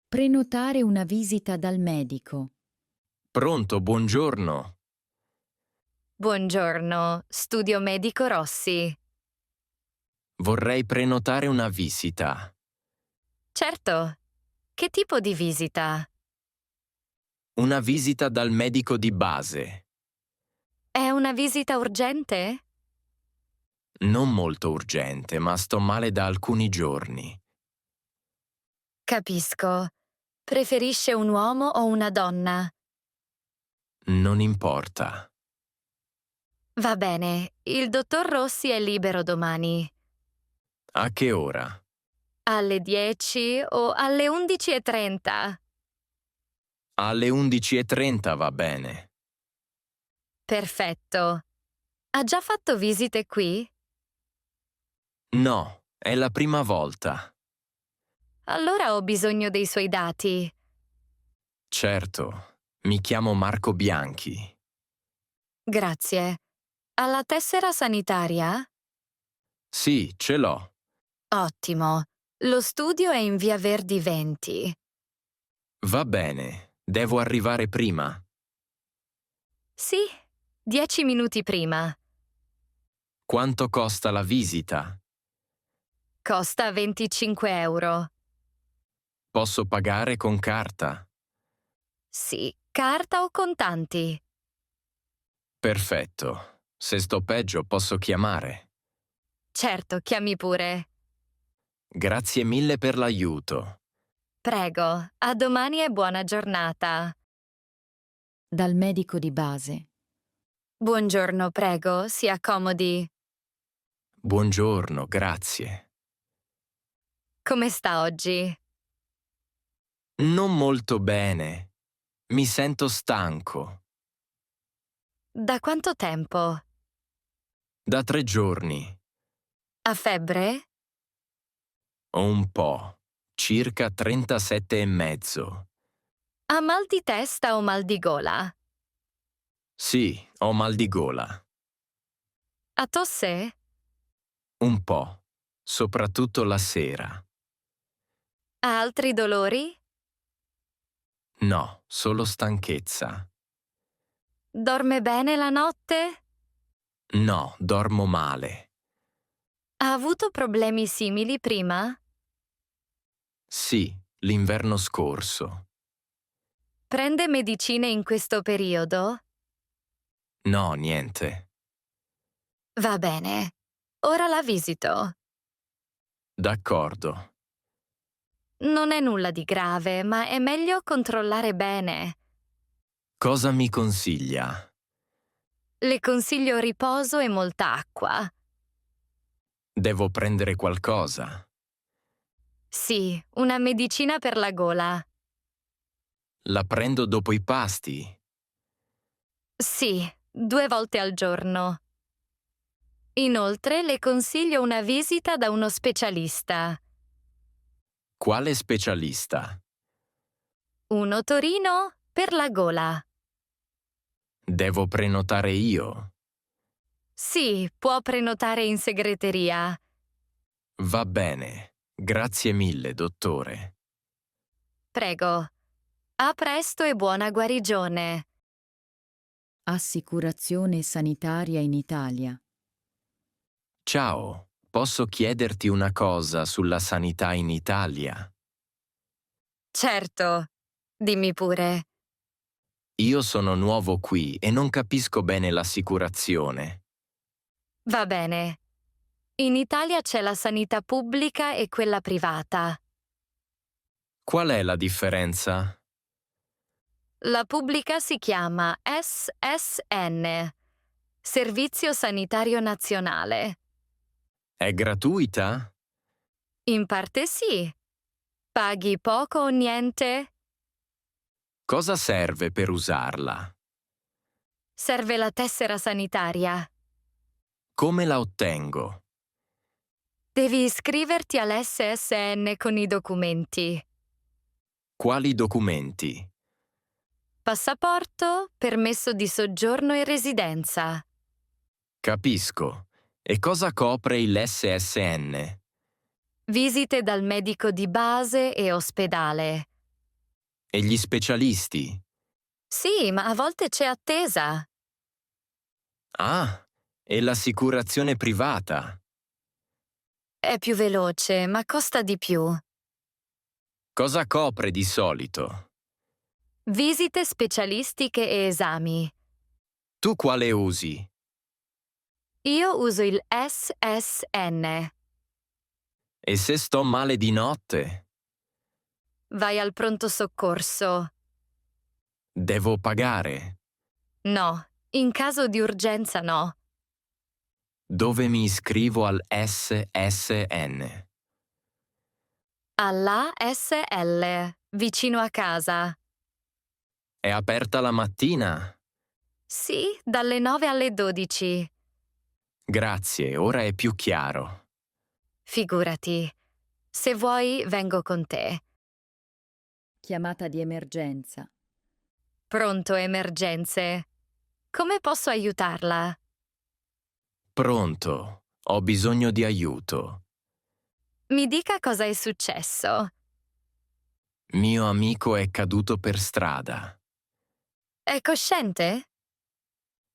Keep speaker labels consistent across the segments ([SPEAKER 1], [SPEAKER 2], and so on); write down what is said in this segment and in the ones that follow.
[SPEAKER 1] Prenotare una visita dal medico.
[SPEAKER 2] Pronto, buongiorno.
[SPEAKER 3] Buongiorno, Studio Medico Rossi.
[SPEAKER 2] Vorrei prenotare una visita.
[SPEAKER 3] Certo. Che tipo di visita?
[SPEAKER 2] Una visita dal medico di base.
[SPEAKER 3] È una visita urgente?
[SPEAKER 2] Non molto urgente, ma sto male da alcuni giorni.
[SPEAKER 3] Capisco. Preferisce un uomo o una donna?
[SPEAKER 2] Non importa.
[SPEAKER 3] Va bene, il dottor Rossi è libero domani.
[SPEAKER 2] A che ora?
[SPEAKER 3] Alle 10 o alle 11:30?
[SPEAKER 2] Alle 11:30 va bene.
[SPEAKER 3] Perfetto. Ha già fatto visite qui?
[SPEAKER 2] No, è la prima volta.
[SPEAKER 3] Allora ho bisogno dei suoi dati.
[SPEAKER 2] Certo, mi chiamo Marco Bianchi.
[SPEAKER 3] Grazie. Ha la tessera sanitaria?
[SPEAKER 2] Sì, ce l'ho.
[SPEAKER 3] Ottimo. Lo studio è in via Verdi 20.
[SPEAKER 2] Va bene, devo arrivare prima.
[SPEAKER 3] Sì, 10 minuti prima.
[SPEAKER 2] Quanto costa la visita?
[SPEAKER 3] Costa 25 euro.
[SPEAKER 2] Posso pagare con carta?
[SPEAKER 3] Sì, carta o contanti?
[SPEAKER 2] Perfetto. Se sto peggio posso chiamare.
[SPEAKER 3] Certo, chiami pure.
[SPEAKER 2] Grazie mille per l'aiuto.
[SPEAKER 3] Prego, a domani e buona giornata.
[SPEAKER 1] Dal medico di base.
[SPEAKER 3] Buongiorno, prego, si accomodi.
[SPEAKER 2] Buongiorno, grazie.
[SPEAKER 3] Come sta oggi?
[SPEAKER 2] Non molto bene. Mi sento stanco.
[SPEAKER 3] Da quanto tempo?
[SPEAKER 2] Da 3 giorni.
[SPEAKER 3] Ha febbre?
[SPEAKER 2] Ho un po'. Circa 37,5.
[SPEAKER 3] Ha mal di testa o mal di gola?
[SPEAKER 2] Sì, ho mal di gola.
[SPEAKER 3] Ha tosse?
[SPEAKER 2] Un po'. Soprattutto la sera.
[SPEAKER 3] Ha altri dolori?
[SPEAKER 2] No, solo stanchezza.
[SPEAKER 3] Dorme bene la notte?
[SPEAKER 2] No, dormo male.
[SPEAKER 3] Ha avuto problemi simili prima?
[SPEAKER 2] Sì, l'inverno scorso.
[SPEAKER 3] Prende medicine in questo periodo?
[SPEAKER 2] No, niente.
[SPEAKER 3] Va bene. Ora la visito.
[SPEAKER 2] D'accordo.
[SPEAKER 3] Non è nulla di grave, ma è meglio controllare bene.
[SPEAKER 2] Cosa mi consiglia?
[SPEAKER 3] Le consiglio riposo e molta acqua.
[SPEAKER 2] Devo prendere qualcosa.
[SPEAKER 3] Sì, una medicina per la gola.
[SPEAKER 2] La prendo dopo i pasti.
[SPEAKER 3] Sì, 2 volte al giorno. Inoltre le consiglio una visita da uno specialista.
[SPEAKER 2] Quale specialista?
[SPEAKER 3] Un otorino per la gola.
[SPEAKER 2] Devo prenotare io.
[SPEAKER 3] Sì, può prenotare in segreteria.
[SPEAKER 2] Va bene. Grazie mille, dottore.
[SPEAKER 3] Prego. A presto e buona guarigione.
[SPEAKER 1] Assicurazione sanitaria in Italia.
[SPEAKER 2] Ciao, posso chiederti una cosa sulla sanità in Italia?
[SPEAKER 3] Certo. Dimmi pure.
[SPEAKER 2] Io sono nuovo qui e non capisco bene l'assicurazione.
[SPEAKER 3] Va bene. In Italia c'è la sanità pubblica e quella privata.
[SPEAKER 2] Qual è la differenza?
[SPEAKER 3] La pubblica si chiama SSN, Servizio Sanitario Nazionale.
[SPEAKER 2] È gratuita?
[SPEAKER 3] In parte sì. Paghi poco o niente?
[SPEAKER 2] Cosa serve per usarla?
[SPEAKER 3] Serve la tessera sanitaria.
[SPEAKER 2] Come la ottengo?
[SPEAKER 3] Devi iscriverti all'SSN con i documenti.
[SPEAKER 2] Quali documenti?
[SPEAKER 3] Passaporto, permesso di soggiorno e residenza.
[SPEAKER 2] Capisco. E cosa copre il SSN?
[SPEAKER 3] Visite dal medico di base e ospedale.
[SPEAKER 2] E gli specialisti?
[SPEAKER 3] Sì, ma a volte c'è attesa.
[SPEAKER 2] Ah, e l'assicurazione privata?
[SPEAKER 3] È più veloce, ma costa di più.
[SPEAKER 2] Cosa copre di solito?
[SPEAKER 3] Visite specialistiche e esami.
[SPEAKER 2] Tu quale usi?
[SPEAKER 3] Io uso il SSN.
[SPEAKER 2] E se sto male di notte?
[SPEAKER 3] Vai al pronto soccorso.
[SPEAKER 2] Devo pagare?
[SPEAKER 3] No, in caso di urgenza no.
[SPEAKER 2] Dove mi iscrivo al SSN?
[SPEAKER 3] All'ASL, vicino a casa.
[SPEAKER 2] È aperta la mattina?
[SPEAKER 3] Sì, dalle 9 alle 12.
[SPEAKER 2] Grazie, ora è più chiaro.
[SPEAKER 3] Figurati. Se vuoi, vengo con te.
[SPEAKER 1] Chiamata di emergenza.
[SPEAKER 3] Pronto, emergenze. Come posso aiutarla?
[SPEAKER 2] Pronto, ho bisogno di aiuto.
[SPEAKER 3] Mi dica cosa è successo.
[SPEAKER 2] Mio amico è caduto per strada.
[SPEAKER 3] È cosciente?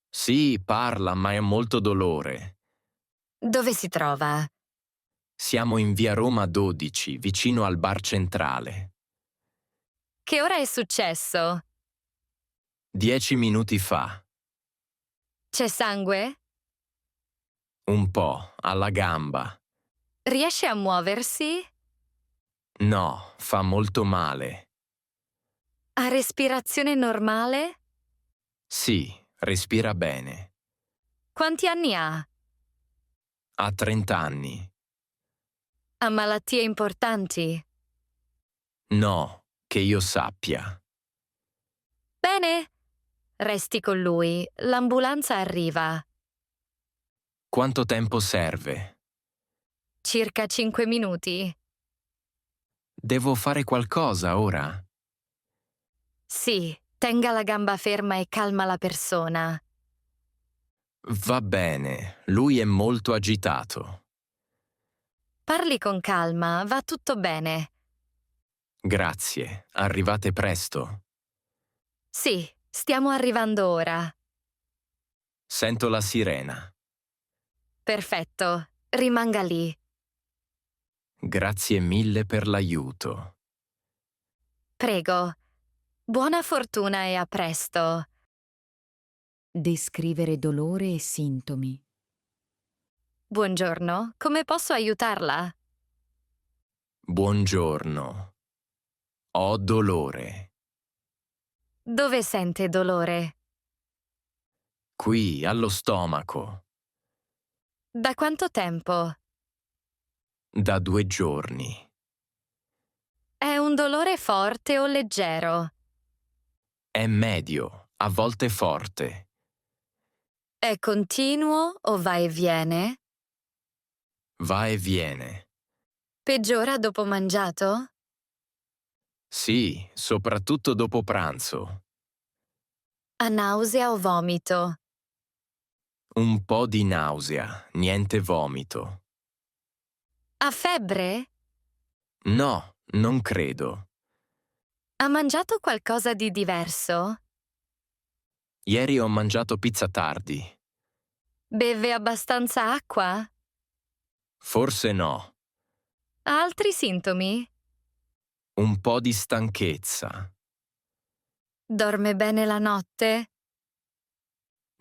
[SPEAKER 2] Sì, parla, ma è molto dolore.
[SPEAKER 3] Dove si trova?
[SPEAKER 2] Siamo in via Roma 12, vicino al bar centrale.
[SPEAKER 3] Che ora è successo?
[SPEAKER 2] 10 minuti fa.
[SPEAKER 3] C'è sangue?
[SPEAKER 2] Un po', alla gamba.
[SPEAKER 3] Riesce a muoversi?
[SPEAKER 2] No, fa molto male.
[SPEAKER 3] Ha respirazione normale?
[SPEAKER 2] Sì, respira bene.
[SPEAKER 3] Quanti anni ha?
[SPEAKER 2] Ha 30 anni.
[SPEAKER 3] Ha malattie importanti?
[SPEAKER 2] No, che io sappia.
[SPEAKER 3] Bene. Resti con lui. L'ambulanza arriva.
[SPEAKER 2] Quanto tempo serve?
[SPEAKER 3] Circa 5 minuti.
[SPEAKER 2] Devo fare qualcosa ora?
[SPEAKER 3] Sì, tenga la gamba ferma e calma la persona.
[SPEAKER 2] Va bene, lui è molto agitato.
[SPEAKER 3] Parli con calma, va tutto bene.
[SPEAKER 2] Grazie, arrivate presto.
[SPEAKER 3] Sì, stiamo arrivando ora.
[SPEAKER 2] Sento la sirena.
[SPEAKER 3] Perfetto, rimanga lì.
[SPEAKER 2] Grazie mille per l'aiuto.
[SPEAKER 3] Prego. Buona fortuna e a presto.
[SPEAKER 1] Descrivere dolore e sintomi.
[SPEAKER 3] Buongiorno, come posso aiutarla?
[SPEAKER 2] Buongiorno. Ho dolore.
[SPEAKER 3] Dove sente dolore?
[SPEAKER 2] Qui, allo stomaco.
[SPEAKER 3] Da quanto tempo?
[SPEAKER 2] Da 2 giorni.
[SPEAKER 3] È un dolore forte o leggero?
[SPEAKER 2] È medio, a volte forte.
[SPEAKER 3] È continuo o va e viene?
[SPEAKER 2] Va e viene.
[SPEAKER 3] Peggiora dopo mangiato?
[SPEAKER 2] Sì, soprattutto dopo pranzo.
[SPEAKER 3] Ha nausea o vomito?
[SPEAKER 2] Un po' di nausea, niente vomito.
[SPEAKER 3] Ha febbre?
[SPEAKER 2] No, non credo.
[SPEAKER 3] Ha mangiato qualcosa di diverso?
[SPEAKER 2] Ieri ho mangiato pizza tardi.
[SPEAKER 3] Beve abbastanza acqua?
[SPEAKER 2] Forse no.
[SPEAKER 3] Ha altri sintomi?
[SPEAKER 2] Un po' di stanchezza.
[SPEAKER 3] Dorme bene la notte?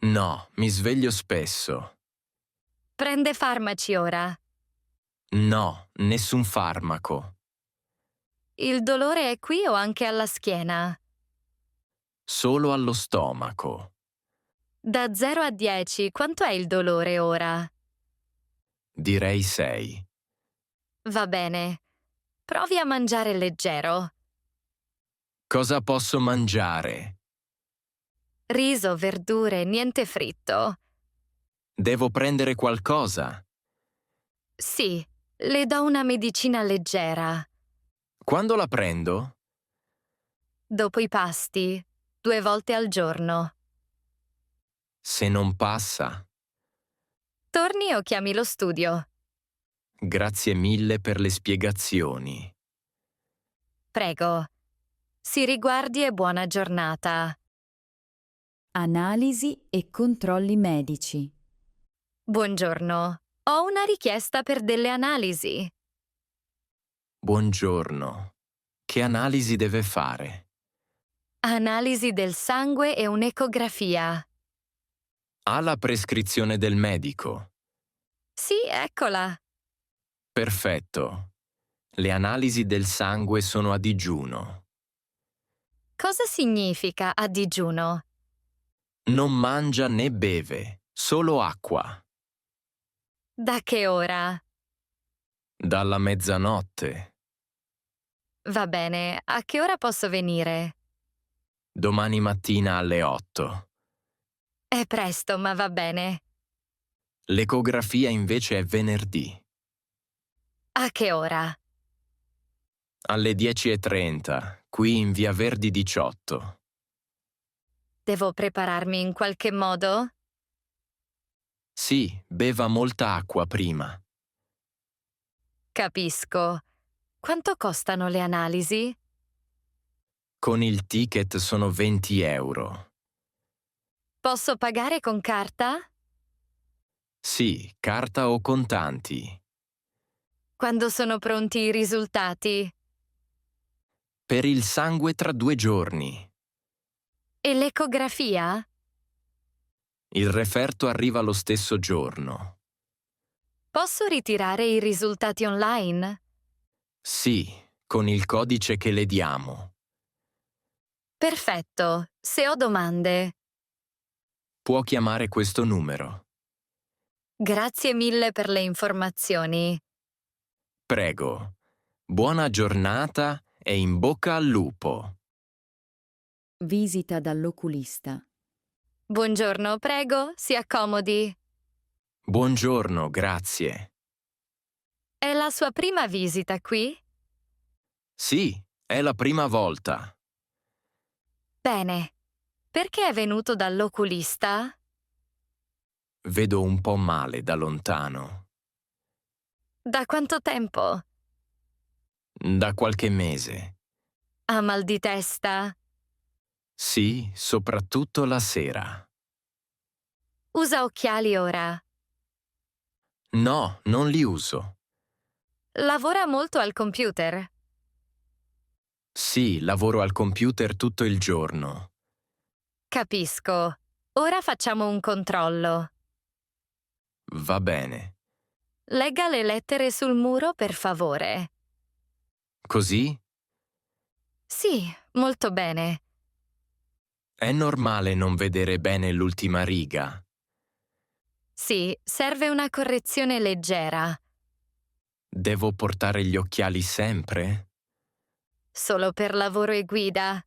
[SPEAKER 2] No, mi sveglio spesso.
[SPEAKER 3] Prende farmaci ora?
[SPEAKER 2] No, nessun farmaco.
[SPEAKER 3] Il dolore è qui o anche alla schiena?
[SPEAKER 2] Solo allo stomaco.
[SPEAKER 3] Da 0 a 10, quanto è il dolore ora?
[SPEAKER 2] Direi 6.
[SPEAKER 3] Va bene. Provi a mangiare leggero.
[SPEAKER 2] Cosa posso mangiare?
[SPEAKER 3] Riso, verdure, niente fritto.
[SPEAKER 2] Devo prendere qualcosa?
[SPEAKER 3] Sì, le do una medicina leggera.
[SPEAKER 2] Quando la prendo?
[SPEAKER 3] Dopo i pasti, 2 volte al giorno.
[SPEAKER 2] Se non passa.
[SPEAKER 3] Torni o chiami lo studio.
[SPEAKER 2] Grazie mille per le spiegazioni.
[SPEAKER 3] Prego. Si riguardi e buona giornata.
[SPEAKER 1] Analisi e controlli medici.
[SPEAKER 3] Buongiorno. Ho una richiesta per delle analisi.
[SPEAKER 2] Buongiorno. Che analisi deve fare?
[SPEAKER 3] Analisi del sangue e un'ecografia.
[SPEAKER 2] Ha la prescrizione del medico.
[SPEAKER 3] Sì, eccola.
[SPEAKER 2] Perfetto. Le analisi del sangue sono a digiuno.
[SPEAKER 3] Cosa significa a digiuno?
[SPEAKER 2] Non mangia né beve, solo acqua.
[SPEAKER 3] Da che ora?
[SPEAKER 2] Dalla mezzanotte.
[SPEAKER 3] Va bene, a che ora posso venire?
[SPEAKER 2] Domani mattina alle 8.
[SPEAKER 3] È presto, ma va bene.
[SPEAKER 2] L'ecografia invece è venerdì.
[SPEAKER 3] A che ora?
[SPEAKER 2] Alle 10:30, qui in via Verdi 18.
[SPEAKER 3] Devo prepararmi in qualche modo?
[SPEAKER 2] Sì, beva molta acqua prima.
[SPEAKER 3] Capisco. Quanto costano le analisi?
[SPEAKER 2] Con il ticket sono 20 euro.
[SPEAKER 3] Posso pagare con carta?
[SPEAKER 2] Sì, carta o contanti.
[SPEAKER 3] Quando sono pronti i risultati?
[SPEAKER 2] Per il sangue tra 2 giorni.
[SPEAKER 3] E l'ecografia?
[SPEAKER 2] Il referto arriva lo stesso giorno.
[SPEAKER 3] Posso ritirare i risultati online?
[SPEAKER 2] Sì, con il codice che le diamo.
[SPEAKER 3] Perfetto. Se ho domande.
[SPEAKER 2] Può chiamare questo numero.
[SPEAKER 3] Grazie mille per le informazioni.
[SPEAKER 2] Prego. Buona giornata e in bocca al lupo.
[SPEAKER 1] Visita dall'oculista.
[SPEAKER 3] Buongiorno, prego, si accomodi.
[SPEAKER 2] Buongiorno, grazie.
[SPEAKER 3] È la sua prima visita qui?
[SPEAKER 2] Sì, è la prima volta.
[SPEAKER 3] Bene. Perché è venuto dall'oculista?
[SPEAKER 2] Vedo un po' male da lontano.
[SPEAKER 3] Da quanto tempo?
[SPEAKER 2] Da qualche mese.
[SPEAKER 3] Ha mal di testa?
[SPEAKER 2] Sì, soprattutto la sera.
[SPEAKER 3] Usa occhiali ora.
[SPEAKER 2] No, non li uso.
[SPEAKER 3] Lavora molto al computer.
[SPEAKER 2] Sì, lavoro al computer tutto il giorno.
[SPEAKER 3] Capisco. Ora facciamo un controllo.
[SPEAKER 2] Va bene.
[SPEAKER 3] Legga le lettere sul muro, per favore.
[SPEAKER 2] Così?
[SPEAKER 3] Sì, molto bene.
[SPEAKER 2] È normale non vedere bene l'ultima riga.
[SPEAKER 3] Sì, serve una correzione leggera.
[SPEAKER 2] Devo portare gli occhiali sempre?
[SPEAKER 3] Solo per lavoro e guida.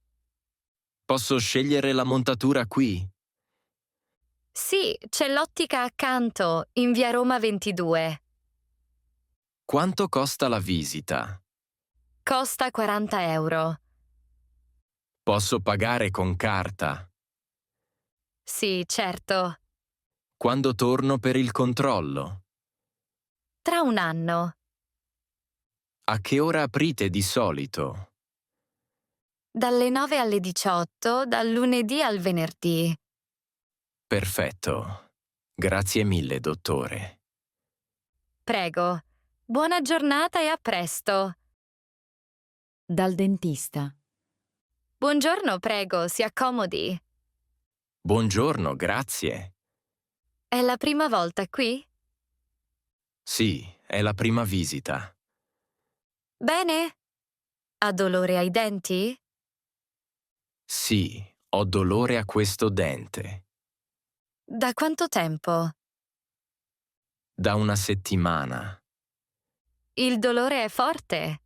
[SPEAKER 2] Posso scegliere la montatura qui?
[SPEAKER 3] Sì, c'è l'ottica accanto, in via Roma 22.
[SPEAKER 2] Quanto costa la visita?
[SPEAKER 3] Costa 40 euro.
[SPEAKER 2] Posso pagare con carta.
[SPEAKER 3] Sì, certo.
[SPEAKER 2] Quando torno per il controllo?
[SPEAKER 3] Tra un anno.
[SPEAKER 2] A che ora aprite di solito?
[SPEAKER 3] Dalle 9 alle 18, dal lunedì al venerdì.
[SPEAKER 2] Perfetto. Grazie mille, dottore.
[SPEAKER 3] Prego. Buona giornata e a presto.
[SPEAKER 1] Dal dentista.
[SPEAKER 3] Buongiorno, prego, si accomodi.
[SPEAKER 2] Buongiorno, grazie.
[SPEAKER 3] È la prima volta qui?
[SPEAKER 2] Sì, è la prima visita.
[SPEAKER 3] Bene? Ha dolore ai denti?
[SPEAKER 2] Sì, ho dolore a questo dente.
[SPEAKER 3] Da quanto tempo?
[SPEAKER 2] Da una settimana.
[SPEAKER 3] Il dolore è forte?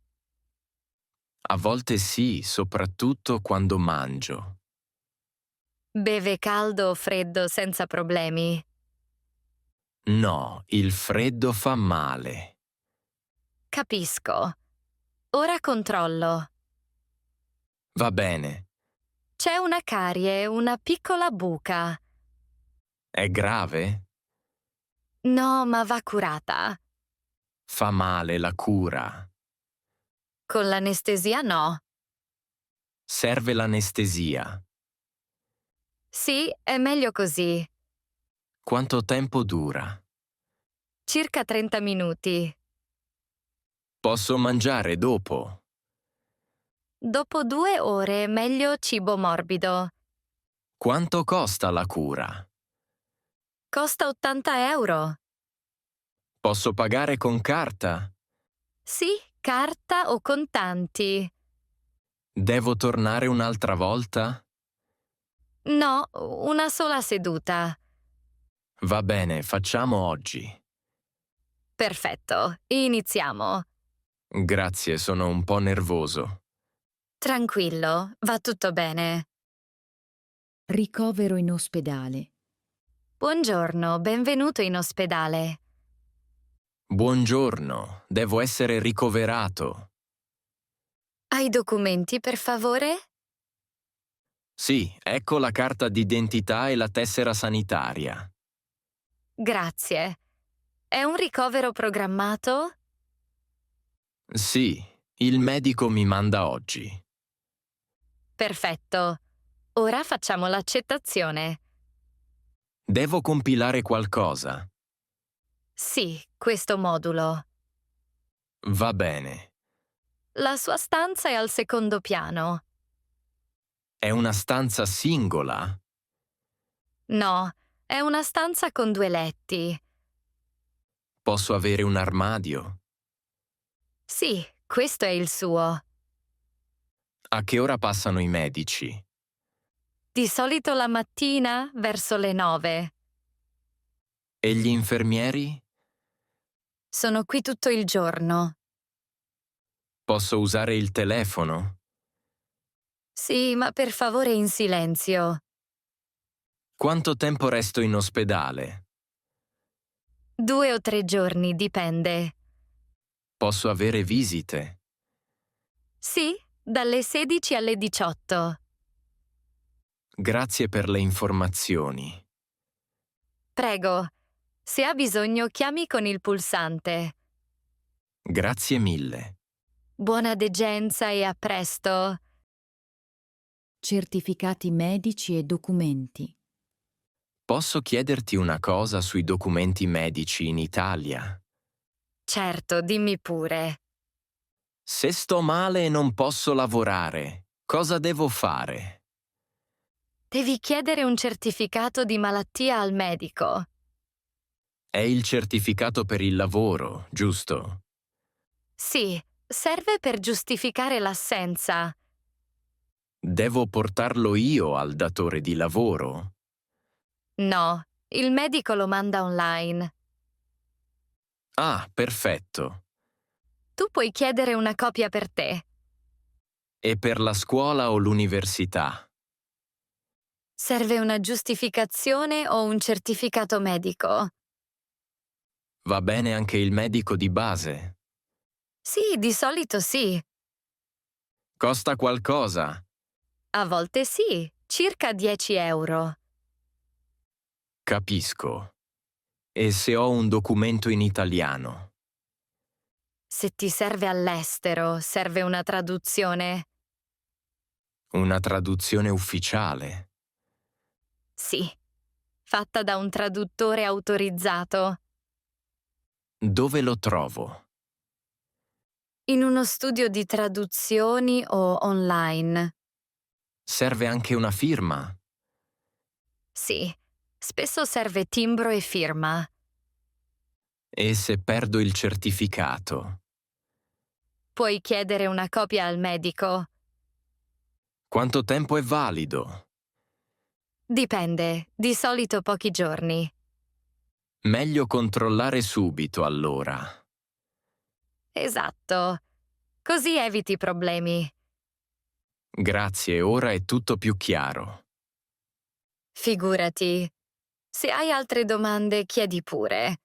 [SPEAKER 2] A volte sì, soprattutto quando mangio.
[SPEAKER 3] Beve caldo o freddo senza problemi?
[SPEAKER 2] No, il freddo fa male.
[SPEAKER 3] Capisco. Ora controllo.
[SPEAKER 2] Va bene.
[SPEAKER 3] C'è una carie, una piccola buca.
[SPEAKER 2] È grave?
[SPEAKER 3] No, ma va curata.
[SPEAKER 2] Fa male la cura.
[SPEAKER 3] Con l'anestesia no.
[SPEAKER 2] Serve l'anestesia.
[SPEAKER 3] Sì, è meglio così.
[SPEAKER 2] Quanto tempo dura?
[SPEAKER 3] Circa 30 minuti.
[SPEAKER 2] Posso mangiare dopo?
[SPEAKER 3] Dopo 2 ore meglio cibo morbido.
[SPEAKER 2] Quanto costa la cura?
[SPEAKER 3] Costa 80 €.
[SPEAKER 2] Posso pagare con carta?
[SPEAKER 3] Sì, carta o contanti.
[SPEAKER 2] Devo tornare un'altra volta?
[SPEAKER 3] No, una sola seduta.
[SPEAKER 2] Va bene, facciamo oggi.
[SPEAKER 3] Perfetto, iniziamo.
[SPEAKER 2] Grazie, sono un po' nervoso.
[SPEAKER 3] Tranquillo, va tutto bene.
[SPEAKER 1] Ricovero in ospedale.
[SPEAKER 3] Buongiorno, benvenuto in ospedale.
[SPEAKER 2] Buongiorno, devo essere ricoverato.
[SPEAKER 3] Hai documenti, per favore?
[SPEAKER 2] Sì, ecco la carta d'identità e la tessera sanitaria.
[SPEAKER 3] Grazie. È un ricovero programmato?
[SPEAKER 2] Sì, il medico mi manda oggi.
[SPEAKER 3] Perfetto. Ora facciamo l'accettazione.
[SPEAKER 2] Devo compilare qualcosa.
[SPEAKER 3] Sì, questo modulo.
[SPEAKER 2] Va bene.
[SPEAKER 3] La sua stanza è al secondo piano.
[SPEAKER 2] È una stanza singola?
[SPEAKER 3] No, è una stanza con 2 letti.
[SPEAKER 2] Posso avere un armadio?
[SPEAKER 3] Sì, questo è il suo.
[SPEAKER 2] A che ora passano i medici?
[SPEAKER 3] Di solito la mattina verso le 9.
[SPEAKER 2] E gli infermieri?
[SPEAKER 3] Sono qui tutto il giorno.
[SPEAKER 2] Posso usare il telefono?
[SPEAKER 3] Sì, ma per favore in silenzio.
[SPEAKER 2] Quanto tempo resto in ospedale?
[SPEAKER 3] 2 o 3 giorni, dipende.
[SPEAKER 2] Posso avere visite?
[SPEAKER 3] Sì, dalle 16 alle 18.
[SPEAKER 2] Grazie per le informazioni.
[SPEAKER 3] Prego, se ha bisogno chiami con il pulsante.
[SPEAKER 2] Grazie mille.
[SPEAKER 3] Buona degenza e a presto.
[SPEAKER 1] Certificati medici e documenti.
[SPEAKER 2] Posso chiederti una cosa sui documenti medici in Italia?
[SPEAKER 3] Certo, dimmi pure.
[SPEAKER 2] Se sto male e non posso lavorare, cosa devo fare?
[SPEAKER 3] Devi chiedere un certificato di malattia al medico.
[SPEAKER 2] È il certificato per il lavoro, giusto?
[SPEAKER 3] Sì, serve per giustificare l'assenza.
[SPEAKER 2] Devo portarlo io al datore di lavoro?
[SPEAKER 3] No, il medico lo manda online.
[SPEAKER 2] Ah, perfetto.
[SPEAKER 3] Tu puoi chiedere una copia per te.
[SPEAKER 2] E per la scuola o l'università?
[SPEAKER 3] Serve una giustificazione o un certificato medico?
[SPEAKER 2] Va bene anche il medico di base?
[SPEAKER 3] Sì, di solito sì.
[SPEAKER 2] Costa qualcosa?
[SPEAKER 3] A volte sì, circa 10 €.
[SPEAKER 2] Capisco. E se ho un documento in italiano?
[SPEAKER 3] Se ti serve all'estero, serve una traduzione?
[SPEAKER 2] Una traduzione ufficiale?
[SPEAKER 3] Sì, fatta da un traduttore autorizzato.
[SPEAKER 2] Dove lo trovo?
[SPEAKER 3] In uno studio di traduzioni o online?
[SPEAKER 2] Serve anche una firma?
[SPEAKER 3] Sì, spesso serve timbro e firma.
[SPEAKER 2] E se perdo il certificato?
[SPEAKER 3] Puoi chiedere una copia al medico.
[SPEAKER 2] Quanto tempo è valido?
[SPEAKER 3] Dipende, di solito pochi giorni.
[SPEAKER 2] Meglio controllare subito, allora.
[SPEAKER 3] Esatto. Così eviti problemi.
[SPEAKER 2] Grazie, ora è tutto più chiaro.
[SPEAKER 3] Figurati. Se hai altre domande, chiedi pure.